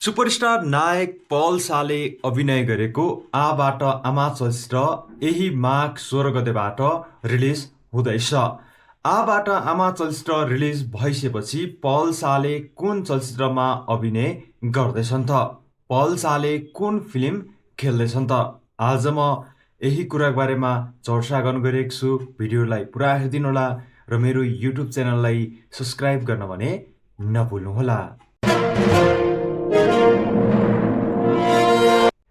Superstar नायक पल शाहले अभिनय गरेको आबाट आमा चलचित्र यही माघ 16 गतेबाट रिलिज हुँदैछ। आबाट आमा चलचित्र रिलिज भइसकेपछि पल शाहले कुन चलचित्रमा अभिनय गर्दैछन् त? पल शाहले कुन फिल्म खेल्दैछन् त? आज म यही कुराको बारेमा चर्चा गर्न गइरहेको छु। भिडियोलाई पुरा हेरिदिनुहोला र मेरो युट्युब च्यानललाई सब्स्क्राइब गर्न भने नभुल्नुहोला।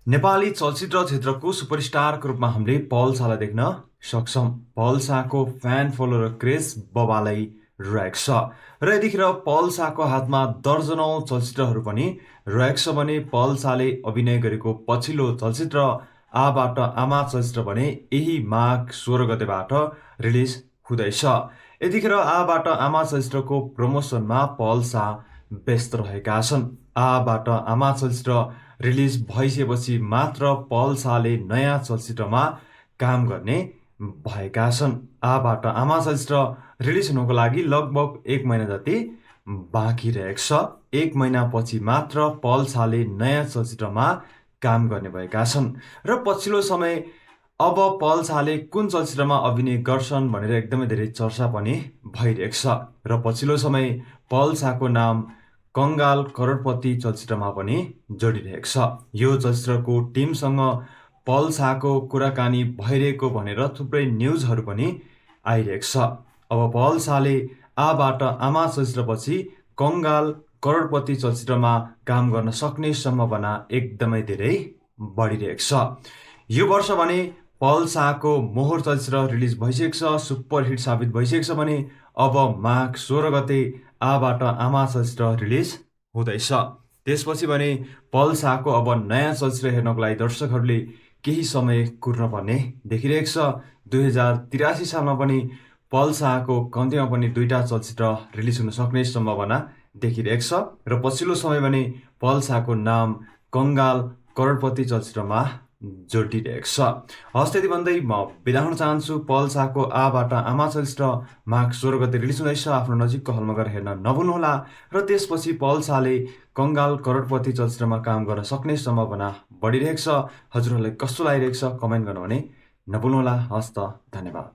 नेपाली चलचित्र क्षेत्रको सुपरस्टारको रूपमा हामीले पल शाहलाई देख्न सक्छौँ। पल शाहको फ्यान फलोअर क्रेज बबालै रहेको छ र यतिखेर पल शाहको हातमा दर्जनौं चलचित्रहरू पनि रहेको छ भने पल शाहले अभिनय गरेको पछिल्लो चलचित्र आबाट आमा चलचित्र भने यही माघ 16 गतेबाट रिलिज हुँदैछ। यतिखेर आबाट आमा चलचित्रको प्रमोसनमा पल शाह व्यस्त रहेका छन्। आबाट आमा चलचित्र रिलिज भइसकेपछि मात्र पल शाहले नयाँ चलचित्रमा काम गर्ने भएका छन्। आबाट आमा चलचित्र रिलिज हुनको लागि लगभग 1 महिना जति बाँकी रहेको छ। 1 महिनापछि मात्र पल शाहले नयाँ चलचित्रमा काम गर्ने भएका छन् र पछिल्लो समय अब पल शाहले कुन चलचित्रमा अभिनय गर्छन् भनेर एकदमै धेरै चर्चा पनि भइरहेको छ र पछिल्लो समय पल शाहको नाम कंगाल करोडपति चलचित्रमा पनि जोडिरहेको छ। यो चलचित्रको टिमसँग पल शाहको कुराकानी भइरहेको भनेर थुप्रै न्युजहरू पनि आइरहेको छ। अब पल शाहले आबाट आमा चलचित्रपछि कंगाल करोडपति चलचित्रमा काम गर्न सक्ने सम्भावना एकदमै धेरै बढिरहेको छ। यो वर्ष भने पल शाहको मोहर चलचित्र रिलिज भइसकेको छ, सुपरहिट साबित भइसकेको छ भने अब माघ 16 गते आबाट आमा चलचित्र रिलिज हुँदैछ। त्यसपछि भने पल शाहको अब नयाँ चलचित्र हेर्नको लागि दर्शकहरूले केही समय कुर्न पर्ने देखिरहेको छ। 2083 सालमा पनि पल शाहको कम्तीमा पनि 2टा चलचित्र रिलिज हुन सक्ने सम्भावना देखिरहेको छ र पछिल्लो समय भने पल शाहको नाम कंगाल करोडपति चलचित्रमा जोडिरहेको छ। हस्, त्यति भन्दै म बिदा हुन चाहन्छु। पल शाहको आबाट आमा चलचित्र माघ 16 गते रिलिज हुँदैछ। आफ्नो नजिकको हलमा गएर हेर्न नभुल्नुहोला र त्यसपछि पल शाहले कंगाल करोडपति चलचित्रमा काम गर्न सक्ने सम्भावना बढिरहेको छ। हजुरहरूलाई कस्तो लागिरहेको छ कमेन्ट गर्न भने नभुल्नुहोला। हस् त, धन्यवाद।